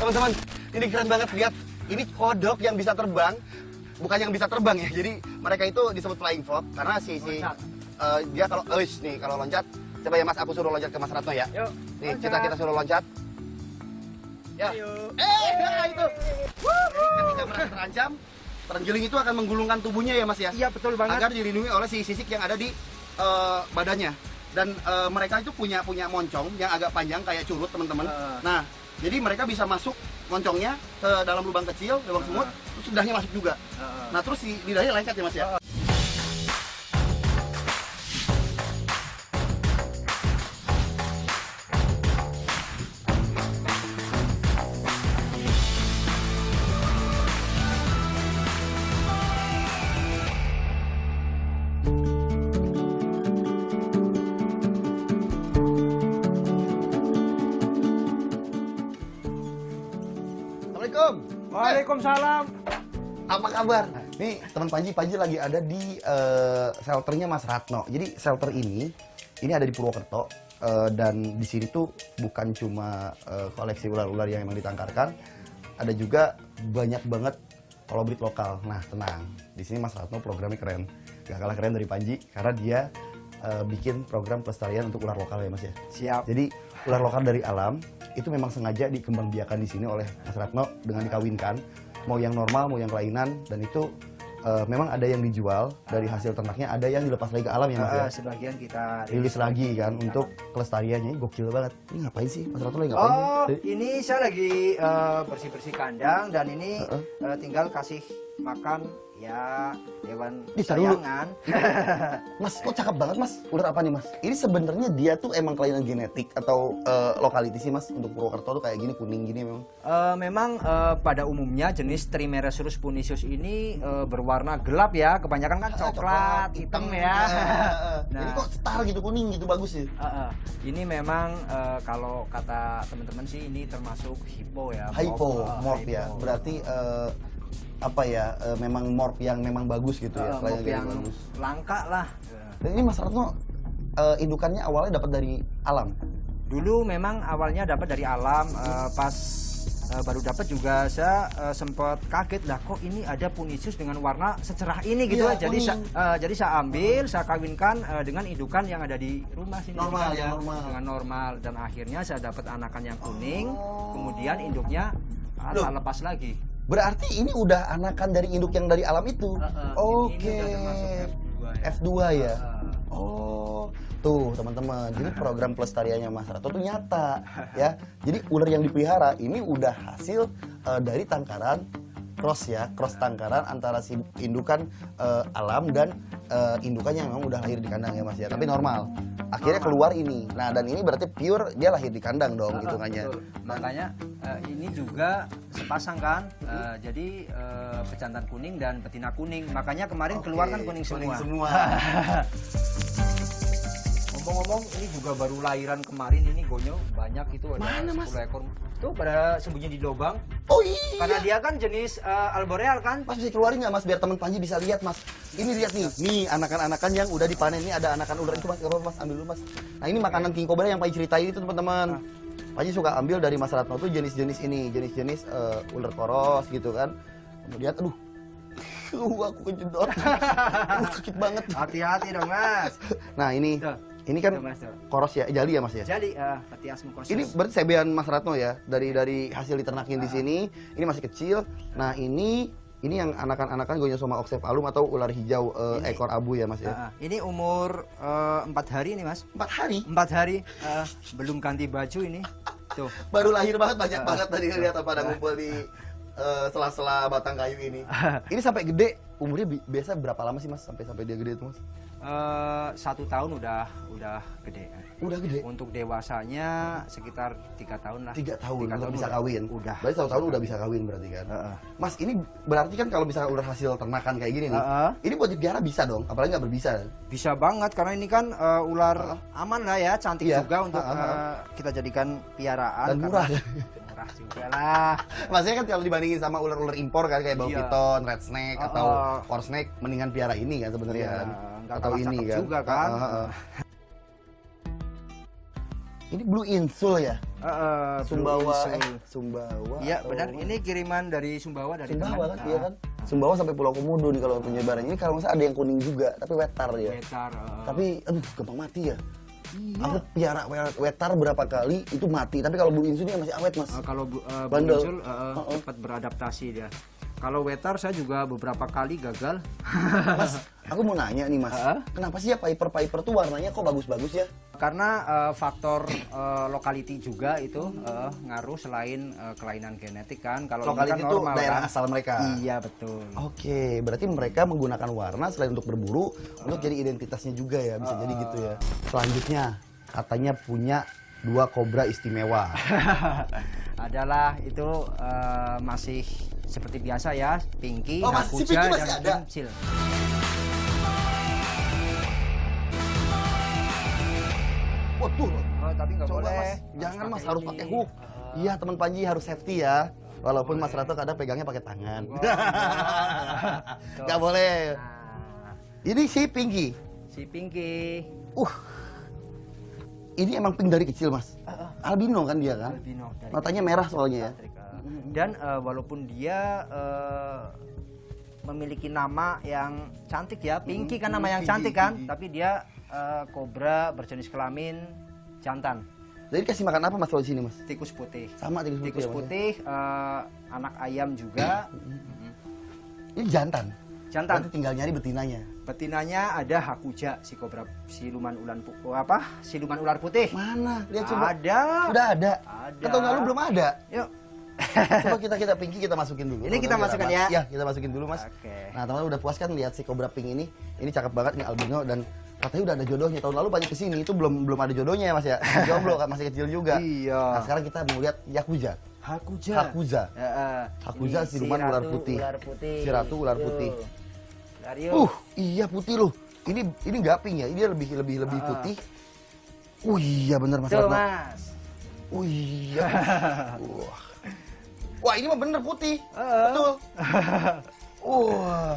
Teman-teman, ini keren banget, lihat. Ini kodok yang bisa terbang. Bukan yang bisa terbang ya. Jadi mereka itu disebut flying frog karena dia kalau nih kalau loncat, coba ya Mas, aku suruh loncat ke Mas Ratno ya. Yuk. Nih, kita suruh loncat. Ya. Ayo. Itu. Jadi ketika merasa terancam, terenggiling itu akan menggulungkan tubuhnya ya Mas ya. Iya, betul banget. Agar dilindungi oleh si sisik yang ada di badannya. Dan mereka itu punya moncong yang agak panjang kayak curut, teman-teman. Nah, jadi mereka bisa masuk moncongnya ke dalam lubang kecil, lubang semut, terus lidahnya masuk juga. Nah, terus si lidahnya lengket ya Mas ya. Assalamualaikum. Waalaikumsalam. Apa kabar? Nih teman Panji lagi ada di shelternya Mas Ratno. Jadi shelter ini ada di Purwokerto dan di sini tuh bukan cuma koleksi ular-ular yang emang ditangkarkan, ada juga banyak banget kolobrit lokal. Nah tenang, di sini Mas Ratno programnya keren, gak kalah keren dari Panji karena dia bikin program pelestarian untuk ular lokal ya Mas ya. Siap. Jadi ular lokal dari alam itu memang sengaja dikembangbiakan di sini oleh Mas Ratno dengan dikawinkan, mau yang normal mau yang kelainan, dan itu memang ada yang dijual dari hasil ternaknya, ada yang dilepas lagi ke alam ya Mas ya. Sebagian kita Rilis lagi kan untuk kelestariannya. Ini gokil banget. Ini ngapain sih Mas Ratno lagi ngapain? Oh, ini saya lagi bersih-bersih kandang dan ini tinggal kasih makan ya hewan kesayangan. Mas, kok cakep banget Mas? Ular apa nih Mas? Ini sebenarnya dia tuh emang kelainan genetik atau lokality sih Mas? Untuk Purwokerto tuh kayak gini, kuning gini memang? Memang pada umumnya jenis Trimeresurus puniceus ini berwarna gelap ya, kebanyakan kan coklat, hitam ya. Nah, ini kok cetar gitu, kuning gitu, bagus sih. Ini memang kalau kata teman-teman sih ini termasuk hypo ya. Morph ya. Berarti apa ya, memang morph yang memang bagus gitu ya, morph yang bagus. Langka lah. Dan ini Mas Ratno indukannya awalnya dapat dari alam. Dulu memang awalnya dapat dari alam, pas baru dapat juga saya sempat kaget lah, kok ini ada punisius dengan warna secerah ini gitu. Iya, jadi saya ambil, saya kawinkan dengan indukan yang ada di rumah sini. Normal ya, dengan normal, dan akhirnya saya dapat anakan yang kuning, kemudian induknya tak lepas lagi. Berarti ini udah anakan dari induk yang dari alam itu. Oke. Ini udah termasuk F2 ya. Oh, tuh teman-teman. Jadi program pelestariannya Mas Ratno tuh nyata ya. Jadi ular yang dipelihara ini udah hasil dari tangkaran cross ya, cross tangkaran antara si indukan alam dan indukannya yang memang udah lahir di kandang ya Mas ya. Tapi normal. Akhirnya keluar ini. Nah, dan ini berarti pure dia lahir di kandang dong hitungannya. Makanya ini juga sepasang kan. Jadi pejantan kuning dan betina kuning. Makanya kemarin keluar kan kuning semua. Ngomong-ngomong, ini juga baru lahiran kemarin, ini gonyo banyak itu, ada 10 ekor. Tuh pada sembunyi di lubang. Oh iya. Karena dia kan jenis arboreal kan. Mas bisa keluarin nggak Mas biar teman Panji bisa lihat Mas. Ini lihat nih, nih anakan-anakan yang udah dipanen. Ini ada anakan ular itu Mas, nggak apa-apa Mas, ambil dulu Mas. Nah ini makanan king cobra yang Panji ceritain itu teman-teman. Panji suka ambil dari Mas Ratno tuh jenis-jenis ini, jenis-jenis ular koros gitu kan. Kemudian, aduh, aku kejedot, sakit banget. Hati-hati dong Mas. Nah ini. Tuh. Ini kan koros ya, jali ya Mas ya? Jali, Petiasmus koros. Ini berarti sebean Mas Ratno ya, dari hasil diternakin di sini. Ini masih kecil. Nah ini yang anakan-anakan Gonyosoma oxyphalum atau ular hijau ekor abu ya Mas ya? Ini umur 4 hari nih Mas. 4 hari? 4 hari, belum ganti baju ini. Tuh. Baru lahir banget, banyak banget tadi lihat pada ngumpul di sela-sela batang kayu ini. Ini sampai gede, umurnya biasa berapa lama sih Mas sampai dia gede itu Mas? 1 tahun udah gede. Udah gede? Untuk dewasanya sekitar 3 tahun lah. 3 tahun udah bisa udah, kawin? Udah. Berarti 1 tahun udah bisa kawin berarti kan? Mas ini berarti kan kalau misalnya udah hasil ternakan kayak gini nih, ini buat dipiara bisa dong? Apalagi nggak berbisa? Bisa banget karena ini kan ular aman lah ya, cantik juga untuk kita jadikan piaraan. Dan murah. Murah juga lah. Maksudnya kan kalau dibandingin sama ular-ular impor kan kayak bau piton, red snake atau horse snake, mendingan piara ini kan sebenarnya kan? Nggak Atau kalah ini cakep kan? juga kan? Ini Blue Insul ya? Sumbawa, Sumbawa. Iya benar, ini kiriman dari Sumbawa dari Sumbawa teman. kan, iya kan? Sumbawa sampai Pulau Komodo nih kalau penyebaran. Ini kalau nggak salah ada yang kuning juga, tapi wetar ya. Wetar. Tapi aduh gampang mati ya. Aku piara wetar berapa kali itu mati, tapi kalau Blue Insul ini masih awet mas. Kalau Bandel. muncul cepat beradaptasi dia. Kalau wetar saya juga beberapa kali gagal. Mas, aku mau nanya nih mas, kenapa sih ya Piper tuh warnanya kok bagus-bagus ya? Karena faktor lokality juga itu ngaruh selain kelainan genetik kan. Kalau ini kan Lokality itu normal daerah kan. asal mereka. Iya betul. Oke, berarti mereka menggunakan warna selain untuk berburu, untuk jadi identitasnya juga ya, bisa jadi gitu ya. Selanjutnya, katanya punya 2 kobra istimewa. Adalah itu masih seperti biasa ya, Pinky, Oh, si Hakuja, Pinky masih dan ada? Kimcil. Waduh, Oh, tapi nggak coba boleh. mas, jangan mas, harus ini. pakai hook. Iya teman Panji harus safety ya. Walaupun Mas Rato kadang pegangnya pakai tangan. Nggak boleh. Nah, Ini si Pinky. si Pinky. Ini emang pink dari kecil mas. Albino kan dia kan? Albino dari Matanya merah soalnya ya. Dan walaupun dia memiliki nama yang cantik ya, Pinky kan nama yang Pinky, cantik kan, Pinky. tapi dia kobra berjenis kelamin jantan, Jadi kasih makan apa mas kalau di sini mas? tikus putih. Sama tikus putih. Tikus ya, Mas, ya? putih, anak ayam juga, Ini jantan. jantan. Berarti tinggal nyari betinanya. Betinanya ada Hakuja, si kobra siluman siluman ular putih. Mana? Lihat coba. Ada. Udah ada. Ada. Kan tahun lalu belum ada. Yuk. Coba kita Pinky kita masukin dulu. Ini kita Biar masukkan aman. ya? Iya, kita masukin dulu mas. Oke. Nah teman-teman udah puas kan lihat si kobra pink ini? Ini cakep banget, ini albino dan katanya udah ada jodohnya. Tahun lalu banyak kesini, itu belum ada jodohnya ya mas ya. Jomblo kan, masih kecil juga. Iya. Nah sekarang kita mau lihat Yakuza. Hakuja. Hakuza. Hakuza Ini siluman si ular ratu putih. Ular putih. Si ratu ular putih. Dario. Iya putih loh. Ini nggak pink ya, ini lebih putih. Iya bener mas Tuh Ratno. mas. Iya. Wah ini mah bener putih. Betul. Wah.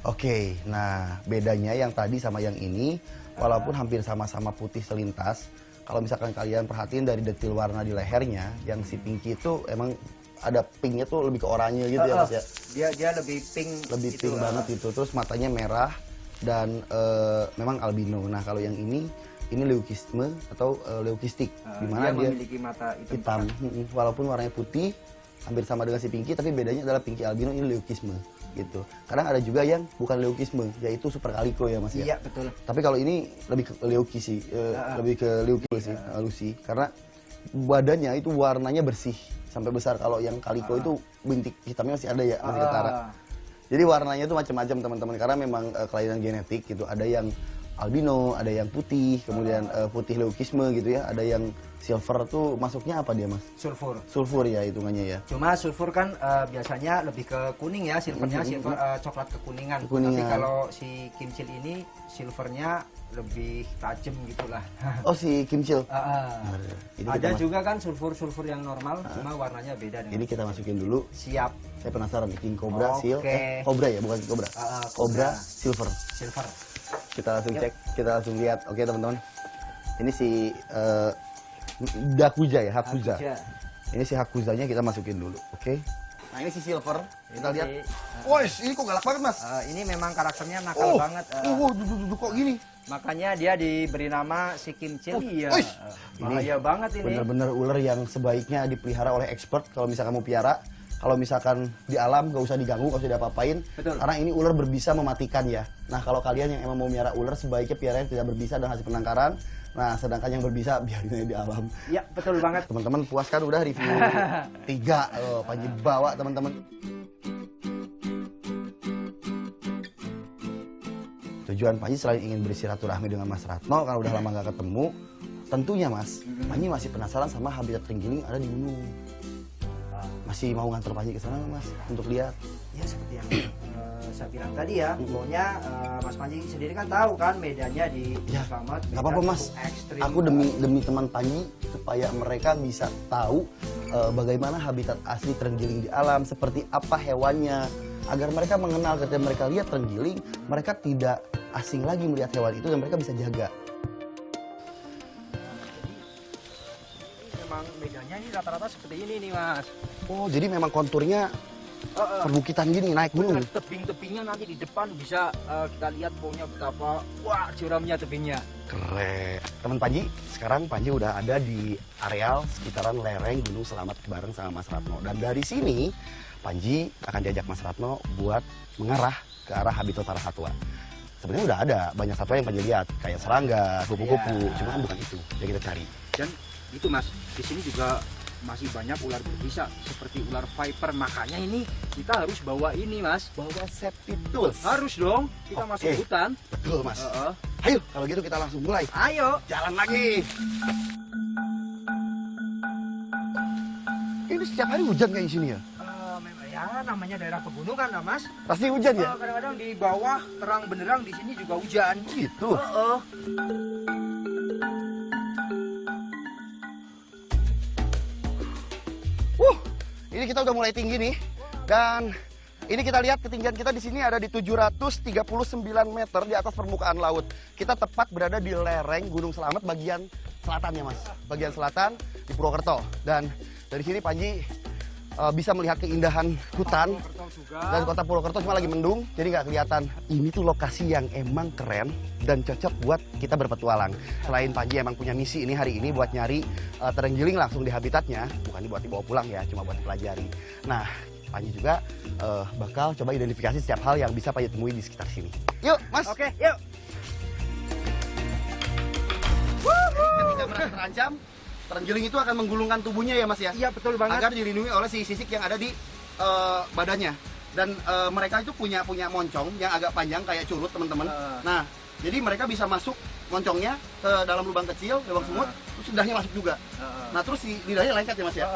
Oke, nah bedanya yang tadi sama yang ini, walaupun hampir sama-sama putih selintas, kalau misalkan kalian perhatiin dari detil warna di lehernya, yang si Pinky itu emang ada pinknya tuh lebih ke oranye gitu ya mas ya. Dia lebih pink. Lebih gitu, pink banget gitu, terus matanya merah dan memang albino. Nah kalau yang ini leukisme atau leukistik, dimana dia memiliki mata hitam, walaupun warnanya putih, hampir sama dengan si Pinky, tapi bedanya adalah Pinky albino ini leukisme gitu. Kadang ada juga yang bukan leukisme, yaitu super kaliko ya mas ya. Iya betul. Tapi kalau ini lebih ke leuki sih, lebih ke leuki sih, Lucy, karena badannya itu warnanya bersih sampai besar. Kalau yang kaliko itu bintik hitamnya masih ada ya, masih ketara. Jadi warnanya itu macam-macam teman-teman, karena memang kelainan genetik gitu. Ada yang albino, ada yang putih, kemudian putih leukisme gitu ya, ada yang silver tuh masuknya apa dia mas? Sulfur. Sulfur ya hitungannya ya. Cuma sulfur kan biasanya lebih ke kuning ya, silvernya silver coklat kekuningan. Kekuningan. Tapi kalau si Kimcil ini silvernya lebih tajam gitulah. Oh si Kimcil. Ini Ada kita juga kan sulfur yang normal, cuma warnanya beda dengan. Ini kita masukin dulu. Siap. Saya penasaran nih, King Cobra, Seal, Oke. Cobra ya, bukan King Cobra. Cobra, Silver. Silver. Kita langsung cek, kita langsung lihat. Oke teman-teman, ini si Dakuja ya, Hakuza. Hakuza. Ini si Hakuzanya kita masukin dulu, oke? Nah ini si Silver, kita lihat. Ini, Wah, ini kok galak banget mas? ini memang karakternya nakal banget. Kok gini? Makanya dia diberi nama si Kimcil. Iya. Wih, Bahaya banget ini. Bener-bener ular yang sebaiknya dipelihara oleh expert kalau misalkan mau piara. Kalau misalkan di alam gak usah diganggu, gak usah diapa-apain. Betul. Karena ini ular berbisa mematikan ya. Nah kalau kalian yang emang mau miara ular, sebaiknya piara yang tidak berbisa dan hasil penangkaran. Nah sedangkan yang berbisa biarin aja di alam. Ya betul banget. Teman-teman puas kan udah review 3. Panji bawa teman-teman. Tujuan Panji selain ingin bersilaturahmi dengan Mas Ratno karena udah lama gak ketemu, tentunya Mas, Panji masih penasaran sama habitat terenggiling ada di gunung. Masih mau nganter Panji ke sana nggak, Mas, untuk lihat? Ya seperti yang saya bilang tadi ya, pokoknya Mas Panji sendiri kan tahu kan medannya di Ya, Slamet. nggak apa-apa Mas. Aku demi teman Panji supaya mereka bisa tahu bagaimana habitat asli terenggiling di alam, seperti apa hewannya, agar mereka mengenal ketika mereka lihat terenggiling, mereka tidak asing lagi melihat hewan itu dan mereka bisa jaga. memang medannya ini rata-rata seperti ini nih Mas. Oh, jadi memang konturnya perbukitan gini, naik gunung. Tebing-tebingnya nanti di depan bisa kita lihat pohonnya betapa wah curamnya tebingnya. Keren. Teman Panji, sekarang Panji udah ada di areal sekitaran lereng Gunung Selamat bareng sama Mas Ratno. Dan dari sini Panji akan diajak Mas Ratno buat mengarah ke arah Habitat Para Satwa. Sebenarnya udah ada banyak satwa yang Panji lihat, kayak serangga, kupu-kupu, cuma kan bukan itu yang kita cari. Dan itu Mas, di sini juga masih banyak ular berbisa seperti ular viper. Makanya ini kita harus bawa ini Mas, Bawa safety tools. harus dong kita masuk Oke. hutan. Betul Mas. Ayo, kalau gitu kita langsung mulai. Ayo. Jalan lagi. Ini setiap hari hujan kayak di sini ya? Memang ya namanya daerah pegunungan lah Mas. Pasti hujan ya? Kadang-kadang di bawah terang benderang, di sini juga hujan. Gitu. Ini kita udah mulai tinggi nih. Dan ini kita lihat ketinggian kita di sini ada di 739 meter di atas permukaan laut. Kita tepat berada di lereng Gunung Selamat bagian selatannya Mas. Bagian selatan di Purwokerto. Dan dari sini Panji bisa melihat keindahan hutan. Dan kota Purwokerto cuma lagi mendung, jadi nggak kelihatan. Ini tuh lokasi yang emang keren dan cocok buat kita berpetualang. Selain Panji emang punya misi ini hari ini buat nyari terenggiling langsung di habitatnya, bukan buat dibawa pulang ya, cuma buat dipelajari. Nah, Panji juga bakal coba identifikasi setiap hal yang bisa Panji temui di sekitar sini. Yuk, Mas. Oke, yuk. Ketika merasa terancam, terenggiling itu akan menggulungkan tubuhnya ya Mas ya? Iya, betul banget. Agar dilindungi oleh si sisik yang ada di badannya. Dan mereka itu punya moncong yang agak panjang kayak curut teman-teman. Nah, jadi mereka bisa masuk moncongnya ke dalam lubang kecil, lubang semut, terus lidahnya masuk juga. Nah, terus si lidahnya lengket ya Mas ya?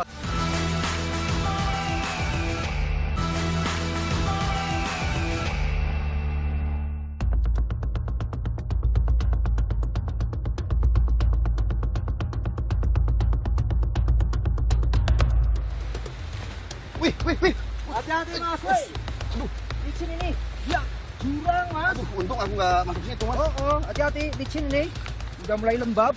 Wih, wih, wih. Hati-hati Mas, woi. Aduh, Licin ini. Ya, jurang Mas. aduh, untung aku nggak masuk situ Mas. Hati-hati, licin ini. Udah mulai lembab.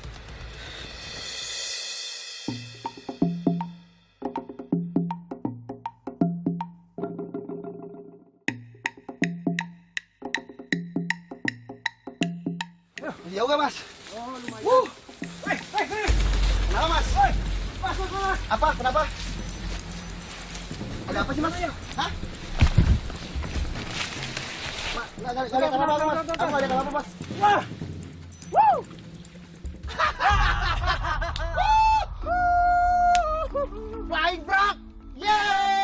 Jauh gak Mas? Oh, lumayan. Kenapa Mas? Mas, Mas. Apa? Kenapa? Ada apa sih Mas? Hah? Nggak ada kenapa Mas? Apa ada kenapa Mas? Wah. Woo. Flying frog! Yeay!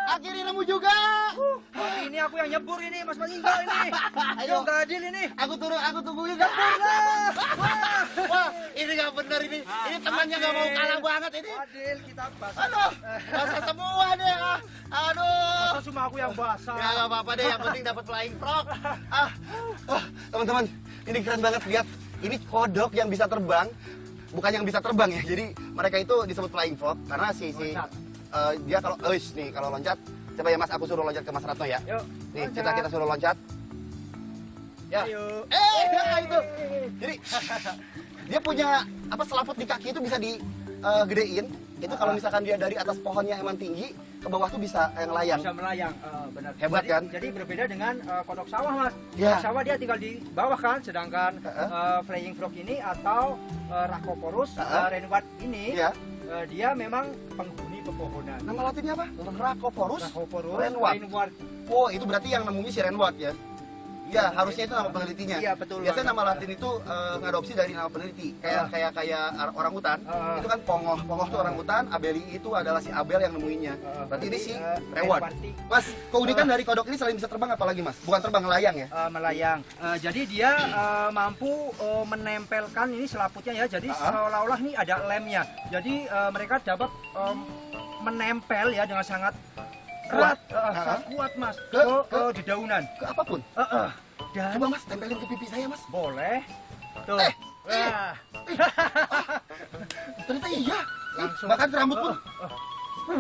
Akhirnya nemu juga! Kali ini aku yang nyebur ini, Mas Inggal ini. Ayo. Yang gak adil ini. Aku tungguin nyebur lah! Wah, ini nggak bener ini. Ini temannya nggak mau kalah banget ini. Adil kita basah. Aduh, basah semua deh. Aduh. Masa cuma aku yang basah. Ya nggak apa-apa deh, yang penting dapat flying frog. Teman-teman, ini keren banget lihat. Ini kodok yang bisa terbang, bukan yang bisa terbang ya. Jadi mereka itu disebut flying frog karena dia kalau nih kalau loncat, coba ya Mas, aku suruh loncat ke Mas Ratno ya. Yuk. Nih loncat. kita suruh loncat. Ya. Ayo. Itu. Jadi dia punya selaput di kaki itu bisa digedein. Itu kalau misalkan dia dari atas pohonnya emang tinggi, ke bawah tuh bisa ngelayang. Bisa melayang, benar. Hebat kan? Jadi berbeda dengan kodok sawah Mas. Ya. Kodok sawah dia tinggal di bawah kan, sedangkan flying frog ini atau Rhacoporus renward ini Iya. dia memang penghuni pepohonan. Nama latinnya apa? Rhacoporus renward. Oh, itu berarti yang nemunya si renward ya? Ya, harusnya itu nama penelitinya. Iya, betul. Biasanya nama latin itu ngadopsi dari nama peneliti. Kayak orang hutan. Itu kan pongoh. Pongoh itu orang hutan, abeli itu adalah si Abel yang nemuinya. Berarti ini si renward. Mas, keunikan dari kodok ini selain bisa terbang apa lagi, Mas? Bukan terbang, melayang ya? Melayang. Jadi dia mampu menempelkan ini selaputnya ya. Jadi seolah-olah ini ada lemnya. Jadi mereka dapat menempel ya dengan sangat Kuat. kuat Mas Ke di daunan. Ke apapun. Dan Coba Mas, tempelin ke pipi saya, Mas. boleh. Tuh. Wah. Ternyata iya. Langsung. Bahkan rambut pun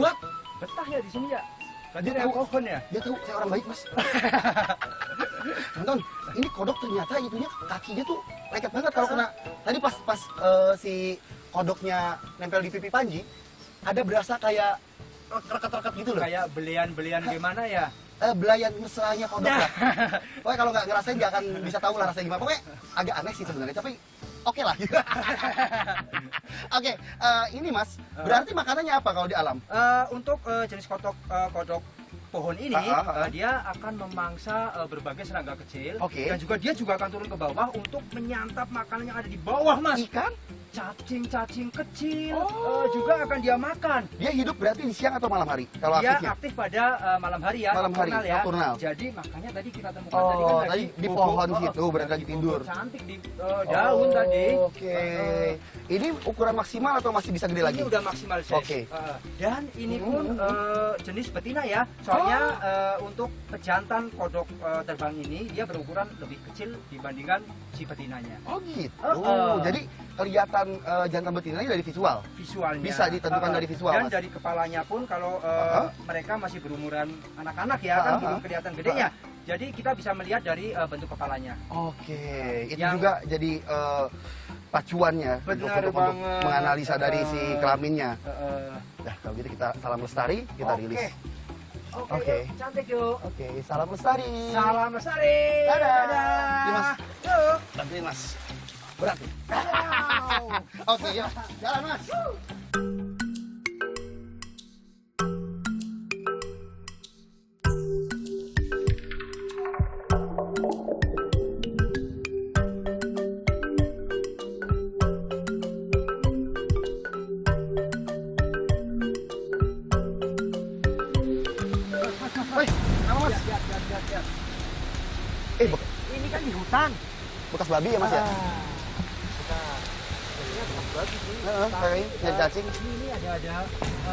kuat. Betah ya di sini ya. Dia Tadi tahu. pohon ya. Dia tahu saya orang baik, Mas. Tonton, ini kodok ternyata itunya kakinya tuh leket banget kalau kena. Tadi pas si kodoknya nempel di pipi Panji, ada berasa kayak reket-reket gitu loh. Kayak belian-belian gimana ya? Belayan mesranya kodok lah. Pokoknya kalau nggak ngerasain nggak akan bisa tahu lah rasanya gimana. Pokoknya agak aneh sih sebenarnya, tapi oke lah. Oke, ini Mas, berarti makanannya apa kalau di alam? Untuk jenis kodok pohon ini, dia akan memangsa berbagai serangga kecil, Oke. dan juga dia juga akan turun ke bawah untuk menyantap makanan yang ada di bawah, Mas. Ikan? Cacing-cacing kecil juga akan dia makan. Dia hidup berarti di siang atau malam hari kalau Dia aktifnya? aktif pada malam hari ya, Malam hari, nocturnal ya. nocturnal. Jadi makanya tadi kita temukan Oh, tadi kan tadi lagi di bobo, pohon situ, berarti lagi bobo tidur. cantik di daun tadi. Oke. Ini ukuran maksimal atau masih bisa gede lagi? Ini udah maksimal size. Oke. Dan ini pun jenis betina ya. Soalnya untuk pejantan kodok terbang ini dia berukuran lebih kecil dibandingkan si betinanya. Oh gitu. Oh. Jadi kelihatan jantan betinanya dari visual. Visualnya Bisa ditentukan dari visual, dan Mas. dari kepalanya pun kalau mereka masih berumuran anak-anak ya kan belum kelihatan gedenya. Jadi kita bisa melihat dari bentuk kepalanya. Oke. Itu Yang- juga jadi pacuannya untuk Benar banget. menganalisa dari si kelaminnya. Eh, Nah, kalau gitu kita salam lestari, kita Oke. rilis. Oke, Oke. yuk, cantik yuk. Oke, salam lestari. Salam lestari. Dadah. Dadah. Ini, Mas. Yuk. Bantuin Mas. Berat nih. Wow. Oke, yuk. Jalan Mas. Woi, kenapa Mas? Lihat. Ini kan di hutan. Bekas babi ya Mas ya? Bentar. Ini bekas babi sih. Kayak nyari cacing. Ini ada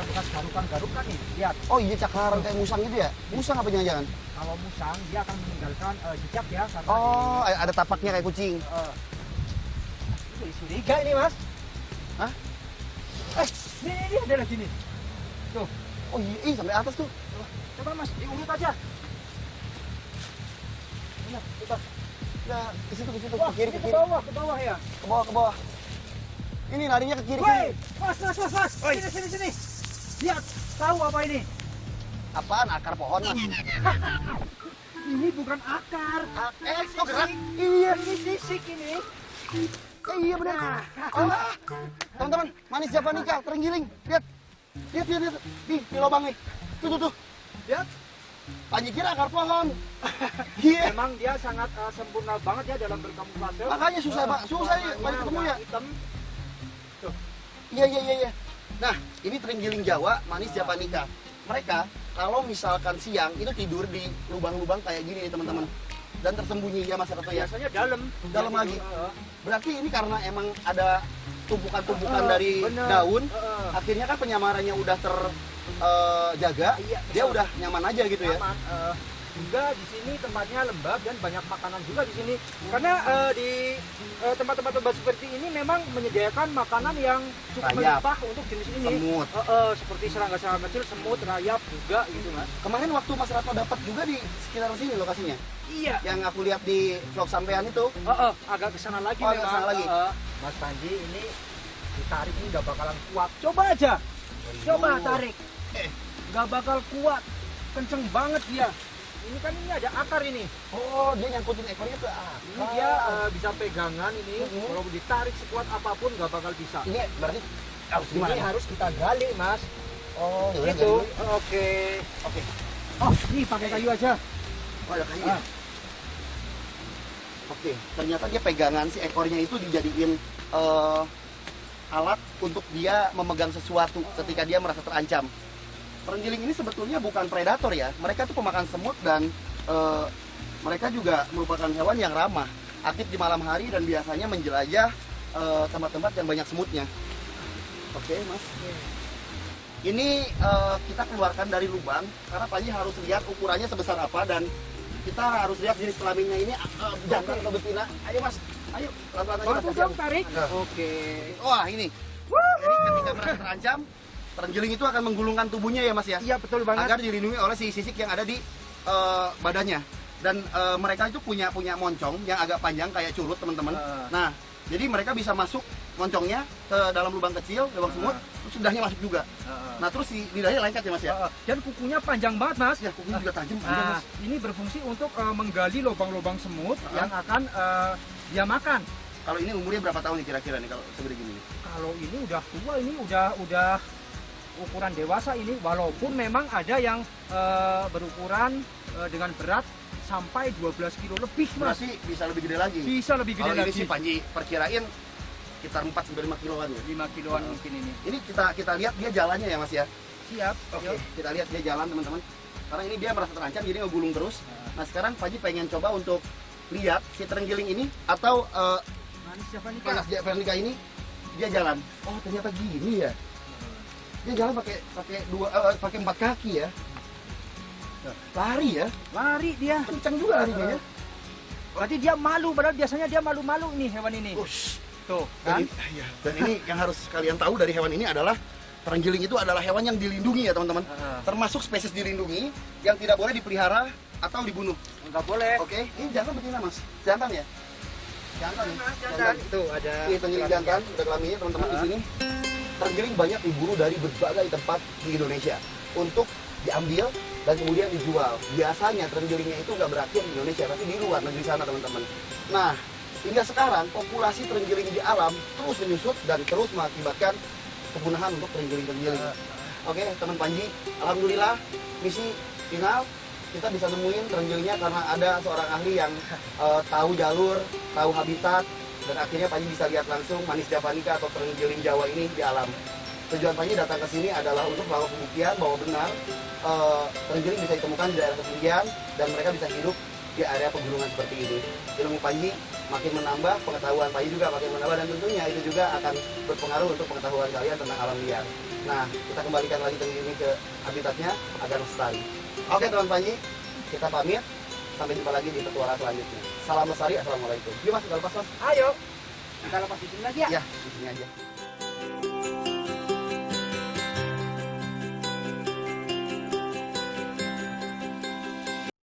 bekas garukan nih. Lihat. Oh iya, cakar kayak musang gitu ya? Musang apa jangan-jangan? Kalau musang dia akan meninggalkan jejak ya karena Oh, ada tapaknya kayak kucing. ini curiga ini, Mas. Hah? Ini ada lagi nih. Tuh. Oh iya, ih, sampai atas tuh. Coba Mas, diurut aja. Ini, coba. Nah, ke situ, Wah, ke kiri, ini ke kiri. ke bawah ya. Ke bawah, ke bawah. Ini larinya ke kiri, Woi, kiri. Mas. Oi. Sini. Lihat, tahu apa ini? Apaan? Akar pohon, Mas. Ini bukan akar. Kok gerak? Iya, ini sisik ini. Iya benar. Oh, teman-teman, manis javanica terenggiling. Lihat. Di lubang nih. Tuh. Lihat. Panji kira akar pohon. Iya. Memang dia sangat sempurna banget ya dalam berkamuflase. Makanya susah ya banyak ketemu ya. Hitam. Iya. Nah, ini terenggiling Jawa, manis javanica. Mereka kalau misalkan siang itu tidur di lubang-lubang kayak gini nih teman-teman. Dan tersembunyi ya Mas Reto ya. Biasanya dalam. Dalam Dia lagi. tidur, Berarti ini karena emang ada tumpukan-tumpukan dari bener. daun, akhirnya kan penyamarannya udah terjaga, Iya, dia betul. udah nyaman aja gitu ya. Aman. Juga di sini tempatnya lembab dan banyak makanan juga di sini. Karena di tempat-tempat lembab seperti ini memang menyediakan makanan yang cukup Rayap. melimpah untuk jenis ini. Semut. Seperti serangga-serangga kecil, semut, rayap juga gitu Mas. Kemarin waktu Mas Ratno dapat juga di sekitar sini lokasinya. Iya. Yang aku lihat di vlog sampean itu. Agak kesana lagi Oh, agak memang. kesana lagi. Mas Panji ini ditarik ini nggak bakalan kuat. Coba aja. Coba tarik. Nggak bakal kuat. Kenceng banget dia. Ini kan ini ada akar ini. Oh, dia nyangkutin ekornya ke akar. Ini dia bisa pegangan ini. Kalau ditarik sekuat apapun nggak bakal bisa. Ini berarti harus gimana? Ini harus kita gali, Mas. Oh, ya udah, Itu. gali. Oke. Oke. Oh, ini pakai kayu aja. Oh, ada kayu ya? Oke, ternyata dia pegangan si ekornya itu dijadiin alat untuk dia memegang sesuatu ketika dia merasa terancam. Terenggiling ini sebetulnya bukan predator ya, mereka tuh pemakan semut dan mereka juga merupakan hewan yang ramah, aktif di malam hari dan biasanya menjelajah tempat-tempat yang banyak semutnya. Oke, Mas. Ini kita keluarkan dari lubang karena Panji harus lihat ukurannya sebesar apa dan kita harus lihat jenis kelaminnya ini jantan atau betina. Ayo Mas, ayo pelan-pelan aja. Bantu Mas. dong tarik. Nah. Oke. Wah ini. Jadi ketika merasa terancam, terenggiling itu akan menggulungkan tubuhnya ya Mas ya, Iya betul banget. agar dilindungi oleh si sisik yang ada di badannya. dan mereka itu punya moncong yang agak panjang kayak curut teman-teman. Nah, jadi mereka bisa masuk moncongnya ke dalam lubang kecil, lubang semut, terus lidahnya masuk juga. Nah, terus si lidahnya lengket ya Mas ya? Dan kukunya panjang banget Mas. Ya, kukunya juga tajam. Nah, ini berfungsi untuk menggali lubang-lubang semut yang akan dia makan. Kalau ini umurnya berapa tahun nih kira-kira nih kalau segede gini? Kalau ini udah tua, ini udah ukuran dewasa ini, walaupun memang ada yang berukuran dengan berat sampai 12 kilo lebih Mas. Masih bisa lebih gede lagi? Bisa lebih gede lagi. Kalau ini sih Panji perkirain sekitar 4-5 kiloan ya? 5 kiloan mungkin ini. Ini kita lihat dia jalannya ya Mas ya? Siap. Oke, kita lihat dia jalan teman-teman. Karena ini dia merasa terancam jadi ngegulung terus. Nah sekarang Panji pengen coba untuk lihat si terenggiling ini atau Manis Javanica ini dia jalan. Oh ternyata gini ya. Dia jalan pakai 4 kaki ya. Lari ya? Lari dia. Kencang juga larinya ya. Berarti dia malu, padahal biasanya dia malu-malu nih hewan ini. Ush. Tuh, kan? Dan ini yang harus kalian tahu dari hewan ini adalah terenggiling itu adalah hewan yang dilindungi ya teman-teman. Termasuk spesies dilindungi yang tidak boleh dipelihara atau dibunuh. Enggak boleh. Oke, ini jantan betina Mas. Jantan ya? Jantan ya? Jantan. Itu ada. Ini terenggiling jantan, ada kelaminnya teman-teman di sini. Terenggiling banyak diburu dari berbagai tempat di Indonesia untuk diambil dan kemudian dijual. Biasanya terenggelingnya itu nggak berakhir di Indonesia, tapi di luar negeri sana teman-teman. Nah, hingga sekarang populasi terenggiling di alam terus menyusut dan terus mengakibatkan kepunahan untuk terenggiling-terenggiling. Oke, teman Panji, alhamdulillah misi final kita bisa nemuin terenggilingnya karena ada seorang ahli yang tahu jalur, tahu habitat, dan akhirnya Panji bisa lihat langsung Manis Javanica atau terenggiling Jawa ini di alam. Tujuan Panji datang ke sini adalah untuk melakukan pembuktian bahwa benar terenggiling bisa ditemukan di daerah ketinggian dan mereka bisa hidup di area pegunungan seperti ini. Ilmu Panji makin menambah, pengetahuan Panji juga makin menambah, dan tentunya itu juga akan berpengaruh untuk pengetahuan kalian tentang alam liar. Nah, kita kembalikan lagi terenggiling ini ke habitatnya agar lestari. Oke teman Panji, kita pamit. Sampai jumpa lagi di petualangan selanjutnya. Salam lestari, assalamualaikum. Yuk Mas, kita lepas Mas. Ayo, kita lepas di sini lagi ya. Ya, di sini aja.